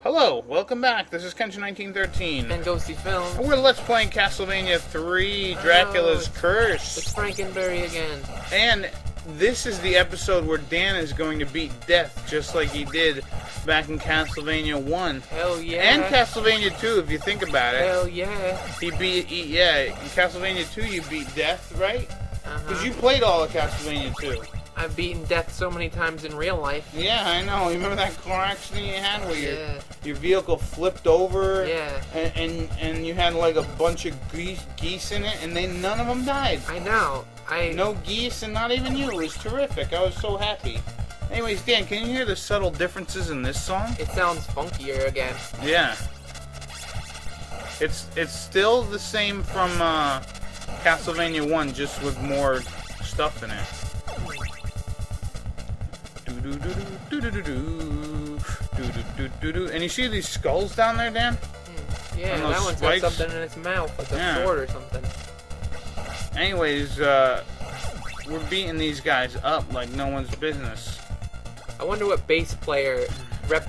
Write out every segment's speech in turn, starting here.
Hello, welcome back. This is Kenshin1913. And Ghostyfilms. We're Let's Playing Castlevania 3, Dracula's Curse. It's Frankenberry again. And this is the episode where Dan is going to beat death, just like he did back in Castlevania 1. Hell yeah. And Castlevania 2, if you think about it. Hell yeah. In Castlevania 2 you beat death, right? Because you played all of Castlevania 2. I've beaten death so many times in real life. Yeah, I know. You remember that car accident you had where Yeah. your vehicle flipped over? Yeah. And you had like a bunch of geese in it, and none of them died. I know. No geese, and not even you. It was terrific. I was so happy. Anyways, Dan, can you hear the subtle differences in this song? It sounds funkier again. Yeah. It's still the same from Castlevania 1, just with more stuff in it. And you see these skulls down there, Dan? Yeah, that one's got something in its mouth, like a sword or something. Anyways, we're beating these guys up like no one's business. I wonder what bass player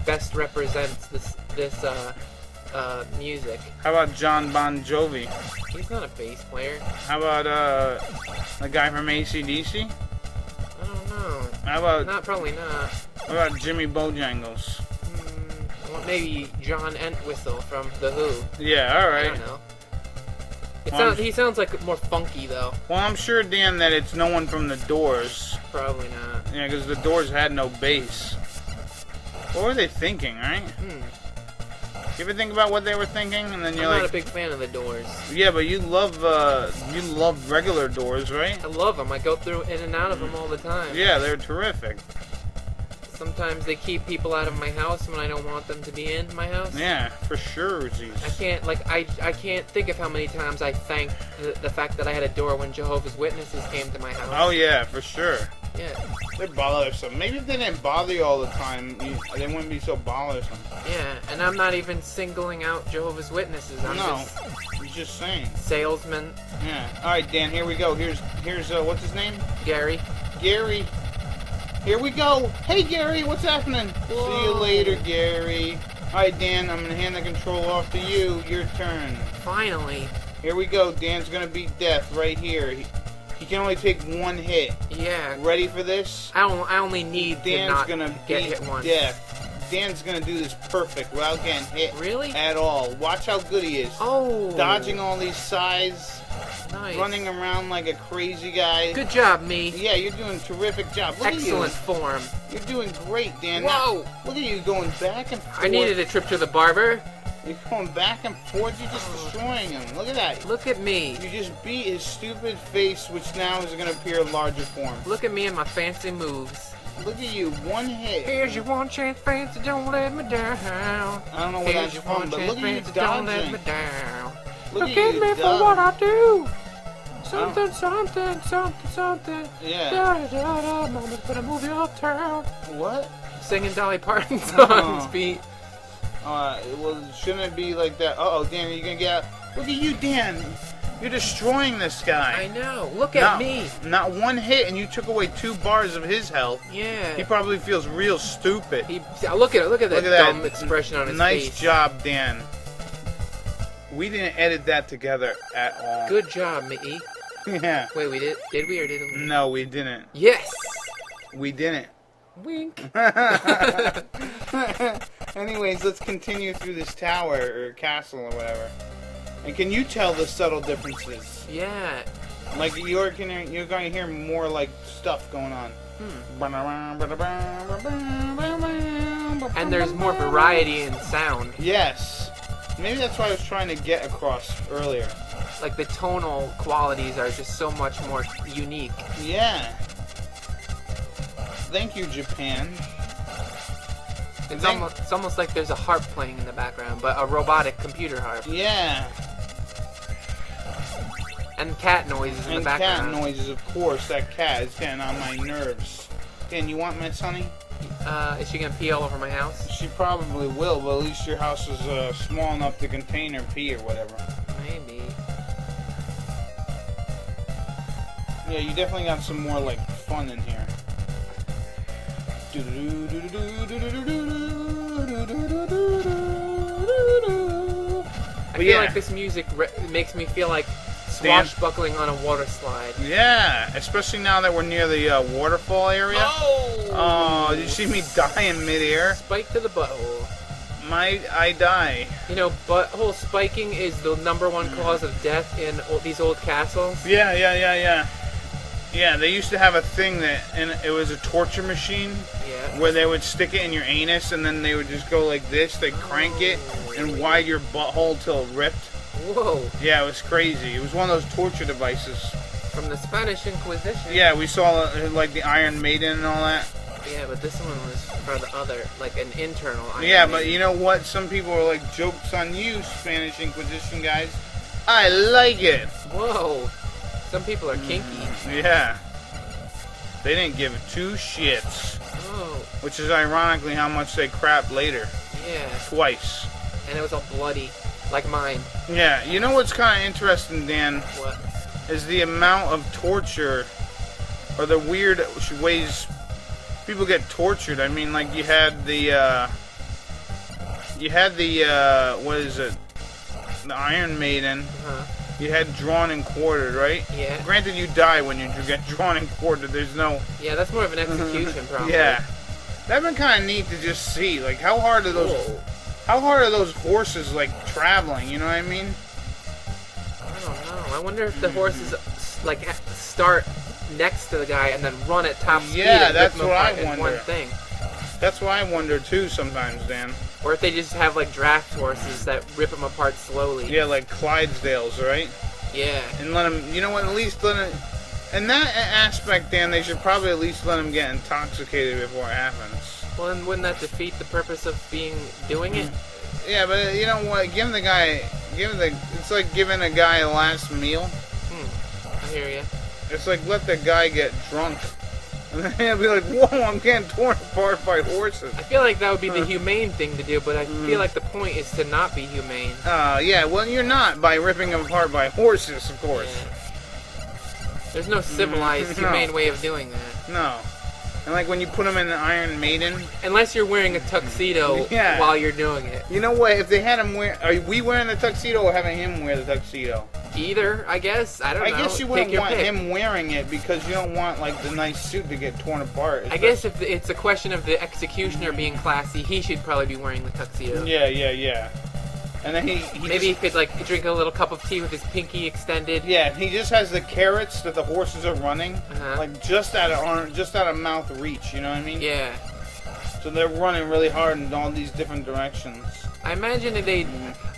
best represents this music. How about John Bon Jovi? He's not a bass player. How about the guy from AC/DC? I don't know. How about Probably not. How about Jimmy Bojangles? Well, maybe John Entwistle from The Who. Yeah, alright. I don't know. He sounds like more funky though. Well, I'm sure, Dan, that it's no one from the Doors. Probably not. Yeah, because the Doors had no bass. What were they thinking, right? You ever think about what they were thinking, and then you're I'm not a big fan of the Doors. Yeah, but you love regular Doors, right? I love them. I go through in and out of them all the time. Yeah, they're terrific. Sometimes they keep people out of my house when I don't want them to be in my house. Yeah, for sure, geez. I can't think of how many times I thanked the fact that I had a door when Jehovah's Witnesses came to my house. Oh yeah, for sure. Yeah. They're bothersome. Maybe if they didn't bother you all the time, they wouldn't be so bothersome. Yeah, and I'm not even singling out Jehovah's Witnesses. I'm just saying. Salesman. Yeah. All right, Dan. Here we go. Here's what's his name? Gary. Gary. Here we go. Hey, Gary, what's happening? Whoa. See you later, Gary. All right, Dan, I'm going to hand the control off to you. Your turn. Finally. Here we go. Dan's going to beat death right here. He can only take one hit. Yeah. Ready for this? I only need Dan's to gonna not get hit once. Death. Dan's going to do this perfect without getting hit really? At all. Watch how good he is. Oh. Dodging all these sides. Nice. Running around like a crazy guy. Good job, me. Yeah, you're doing a terrific job. Look Excellent at you. form. You're doing great, Dan. Whoa! Now, look at you going back and forth. I needed a trip to the barber. You're going back and forth. You're just destroying him. Look at that. Look at me. You just beat his stupid face, which now is going to appear in larger form. Look at me and my fancy moves. Look at you. One hit. Here's your one chance, fancy. Don't let me down. I don't know where that's from, but look at you dodging. Don't let me down. Look at me for what I do. Something. Yeah. Da-da-da-da, mama's gonna move your town. What? Singing Dolly Parton songs, Pete. Well, shouldn't it be like that? Uh-oh, Dan, are you gonna get out? Look at you, Dan. You're destroying this guy. I know. Look at me. Not one hit, and you took away 2 bars of his health. Yeah. He probably feels real stupid. Look at that dumb expression on his face. Nice job, Dan. We didn't edit that together at all. Good job, Mickey. Yeah. Wait, we did? Did we or didn't we? No, we didn't. Yes! We didn't. Wink. Anyways, let's continue through this tower or castle or whatever. And can you tell the subtle differences? Yeah. Like you're going to hear more like stuff going on. And there's more variety in sound. Yes. Maybe that's what I was trying to get across earlier. Like the tonal qualities are just so much more unique. Yeah. Thank you, Japan. It's almost like there's a harp playing in the background, but a robotic computer harp. Yeah. And cat noises in the background. And cat noises, of course. That cat is getting on my nerves. Dan, you want Miss Honey? Is she gonna pee all over my house? She probably will, but at least your house is small enough to contain her pee or whatever. Maybe. Yeah, you definitely got some more, like, fun in here. feel like this music makes me feel like swashbuckling on a water slide. Yeah, especially now that we're near the waterfall area. Oh, did you see me die in midair? Spike to the butthole. Might I die? You know, butthole spiking is the #1 cause of death in these old castles. Yeah. Yeah, they used to have a thing and it was a torture machine. Yeah. Where they would stick it in your anus and then they would just go like this. They'd crank it and wide your butthole till it ripped. Whoa. Yeah, it was crazy. It was one of those torture devices. From the Spanish Inquisition. Yeah, we saw like the Iron Maiden and all that. Yeah, but this one was for the other, like an internal Iron Yeah, Maiden. but you know what? Some people are like, jokes on you, Spanish Inquisition guys. I like it. Whoa. Some people are kinky. Yeah. They didn't give 2 shits. Oh. Which is ironically how much they crap later. Yeah. Twice. And it was all bloody, like mine. Yeah, you know what's kind of interesting, Dan? What? Is the amount of torture, or the weird ways people get tortured. I mean, like you had the, what is it? The Iron Maiden. Uh-huh. You had drawn and quartered, right? Yeah. Granted, you die when you get drawn and quartered. There's no. Yeah, that's more of an execution problem. Yeah. That'd been kind of neat to just see. Like, how hard are those? Whoa. How hard are those horses like traveling? You know what I mean? I don't know. I wonder if the horses like start next to the guy and then run at top speed. Yeah, and that's rip them what I apart in wonder. one thing. That's what I wonder too sometimes, Dan. Or if they just have like draft horses that rip them apart slowly. Yeah, like Clydesdales, right? Yeah. And let them. You know what? At least let them. In that aspect, Dan, they should probably at least let them get intoxicated before it happens. Well, then wouldn't that defeat the purpose of doing it? Yeah, but you know what? It's like giving a guy a last meal. I hear you. It's like let the guy get drunk. And then he'll be like, whoa, I'm getting torn apart by horses. I feel like that would be the humane thing to do, but I feel like the point is to not be humane. Yeah, well, you're not by ripping them apart by horses, of course. Yeah. There's no civilized, humane way of doing that. No. And like when you put them in an Iron Maiden. Unless you're wearing a tuxedo while you're doing it. You know what? If they had him wear... Are we wearing the tuxedo or having him wear the tuxedo? Either, I guess. I don't know. I guess you wouldn't want pick. him wearing it because you don't want like the nice suit to get torn apart. I guess if it's a question of the executioner being classy, he should probably be wearing the tuxedo. Yeah. And then maybe he could like drink a little cup of tea with his pinky extended. Yeah, he just has the carrots that the horses are running, like just out of mouth reach. You know what I mean? Yeah. So they're running really hard in all these different directions. I imagine if they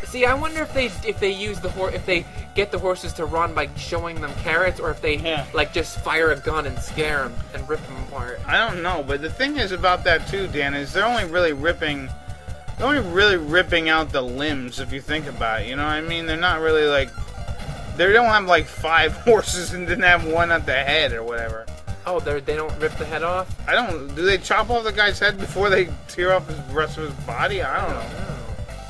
see. I wonder if they use if they get the horses to run by showing them carrots, or if they like just fire a gun and scare them and rip them apart. I don't know, but the thing is about that too, Dan, is they're only really ripping out the limbs if you think about it. You know what I mean? They're not really like they don't have like 5 horses and didn't have one at the head or whatever. Oh, they don't rip the head off? Do they chop off the guy's head before they tear off the rest of his body? I don't know.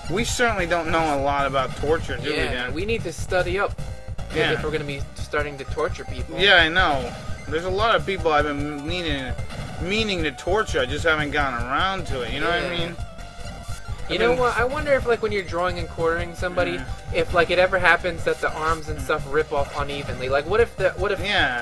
We certainly don't know a lot about torture, do we, Dan? We need to study up if we're going to be starting to torture people. Yeah, I know. There's a lot of people I've been meaning to torture. I just haven't gotten around to it. You know what I mean? You know what? I wonder if, like, when you're drawing and quartering somebody, if, like, it ever happens that the arms and stuff rip off unevenly. Like, what if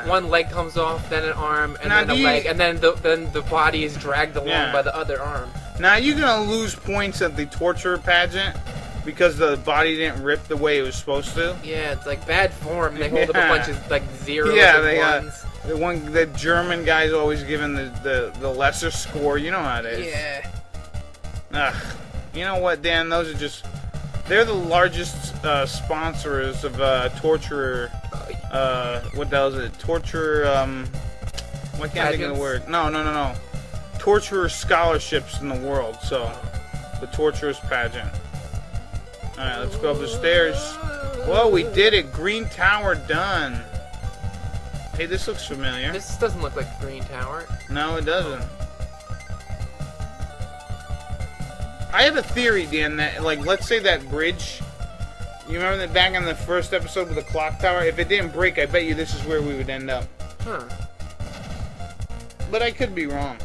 one leg comes off, then an arm, and then a leg, and then the body is dragged along by the other arm? Now, you're gonna lose points at the torture pageant because the body didn't rip the way it was supposed to. Yeah, it's like bad form. They hold up a bunch of, like, zeros and ones. The German guy's always giving the lesser score. You know how it is. Yeah. Ugh. You know what, Dan? They're the largest sponsors of torture. What the hell is it? Torture. Why can't I think of the word? No. Torturer scholarships in the world. So, the Torturers pageant. All right, let's go up the stairs. Whoa, we did it! Green Tower done. Hey, this looks familiar. This doesn't look like the Green Tower. No, it doesn't. I have a theory, Dan, that, like, let's say that bridge, you remember that back in the first episode with the clock tower? If it didn't break, I bet you this is where we would end up. Huh. But I could be wrong.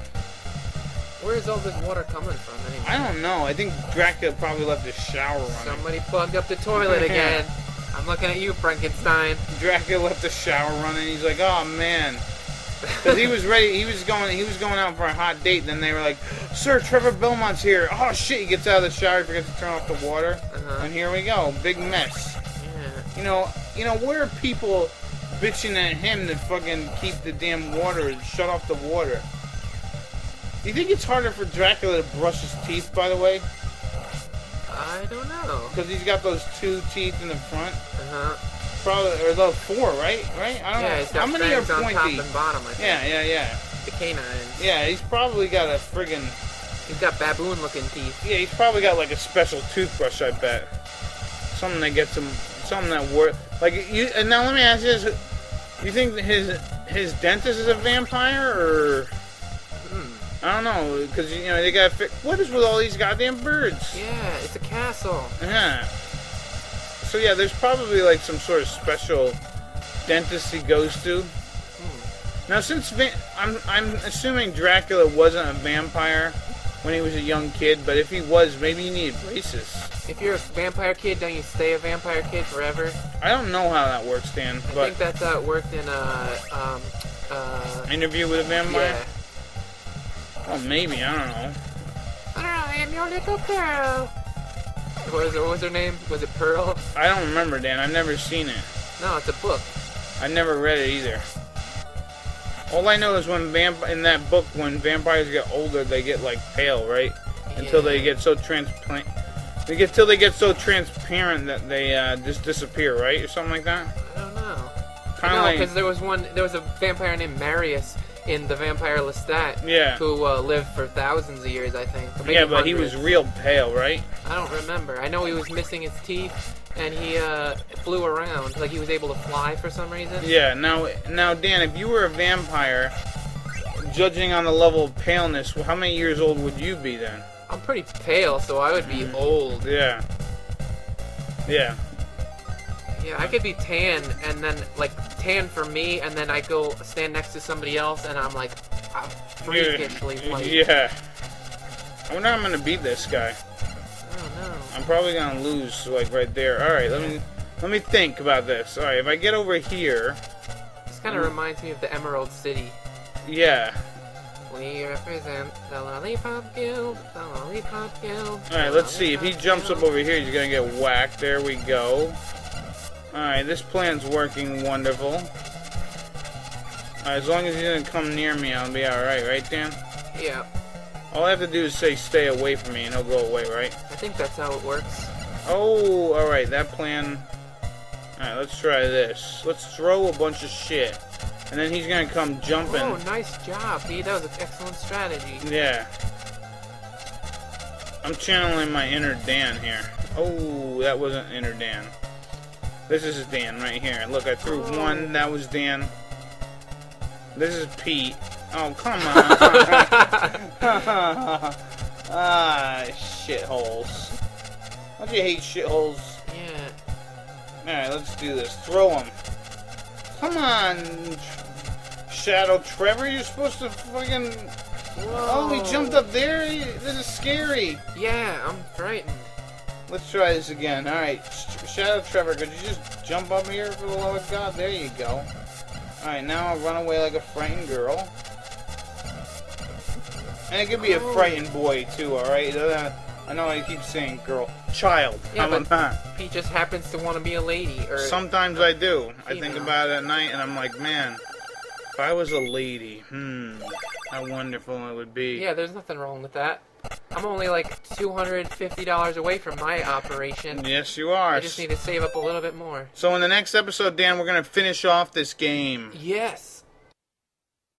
Where's all this water coming from anyway? I don't know. I think Dracula probably left his shower running. Somebody plugged up the toilet again. I'm looking at you, Frankenstein. Dracula left the shower running. He's like, oh man, because he was ready. He was going out for a hot date. Then they were like, Sir, Trevor Belmont's here. Oh shit! He gets out of the shower, forgets to turn off the water, and here we go, big mess. Yeah. You know, where are people bitching at him to fucking keep the damn water and shut off the water? Do you think it's harder for Dracula to brush his teeth, by the way? I don't know. Because he's got those 2 teeth in the front. Probably, or the 4, right? I don't know. He's got How many are on pointy? top and bottom, I think. Yeah. The canines. Yeah, he's probably got a friggin'... He's got baboon-looking teeth. Yeah, he's probably got like a special toothbrush, I bet. Something that gets him... Something that works... Like, and now let me ask you this. You think that his dentist is a vampire, or... I don't know, because, you know, they gotta fit... What is with all these goddamn birds? Yeah, it's a castle. Yeah. So, yeah, there's probably, like, some sort of special dentist he goes to. Now, since... I'm assuming Dracula wasn't a vampire when he was a young kid, but if he was, maybe he needed braces. If you're a vampire kid, don't you stay a vampire kid forever? I don't know how that works, Dan, but... I think that's how it worked in, Interview with a Vampire? Yeah. Oh, maybe, I don't know. I am your little girl. What was her name? Was it Pearl? I don't remember, Dan. I've never seen it. No, it's a book. I never read it either. All I know is when in that book, when vampires get older, they get like pale, right? Until they get so transparent that they just disappear, right, or something like that. I don't know. Kind of no, like because there was a vampire named Marius in the Vampire Lestat. Yeah. Who lived for thousands of years, I think. Maybe yeah, but hundreds. he was real pale, right? I don't remember. I know he was missing his teeth. And he flew around, like he was able to fly for some reason. Yeah, now Dan, if you were a vampire, judging on the level of paleness, how many years old would you be then? I'm pretty pale, so I would be old. Yeah. Yeah. Yeah, I could be tan, and then, like, tan for me, and then I go stand next to somebody else, and I'm freakishly white. Yeah. I wonder how I'm gonna beat this guy. I don't know. I'm probably gonna lose, like, right there. Alright, let me think about this. Alright, if I get over here... This kind of reminds me of the Emerald City. Yeah. We represent the Lollipop Guild, the Lollipop Guild. Alright, let's see. If he jumps up over here, he's gonna get whacked. There we go. Alright, this plan's working wonderful. As long as he doesn't come near me, I'll be alright, right, Dan? Yeah. All I have to do is say stay away from me and he'll go away, right? I think that's how it works. Oh, alright, that plan... Alright, let's try this. Let's throw a bunch of shit. And then he's gonna come jumping. Oh, nice job, Pete. That was an excellent strategy. Yeah. I'm channeling my inner Dan here. Oh, that wasn't inner Dan. This is Dan right here. Look, I threw one. That was Dan. This is Pete. Oh, come on. Ah, shitholes. Don't you hate shitholes? Yeah. Alright, let's do this. Throw him. Come on, Shadow Trevor. You're supposed to fucking... Whoa. Oh, he jumped up there? This is scary. Yeah, I'm frightened. Let's try this again. Alright, Shadow Trevor, could you just jump up here for the love of God? There you go. Alright, now I'll run away like a frightened girl. And it could be a frightened boy, too, alright? I know I keep saying girl. Child. Yeah, How about that? He just happens to want to be a lady. Or Sometimes I do. I think about it at night, and I'm like, man, if I was a lady, how wonderful it would be. Yeah, there's nothing wrong with that. I'm only like $250 away from my operation. Yes, you are. I just need to save up a little bit more. So in the next episode, Dan, we're going to finish off this game. Yes.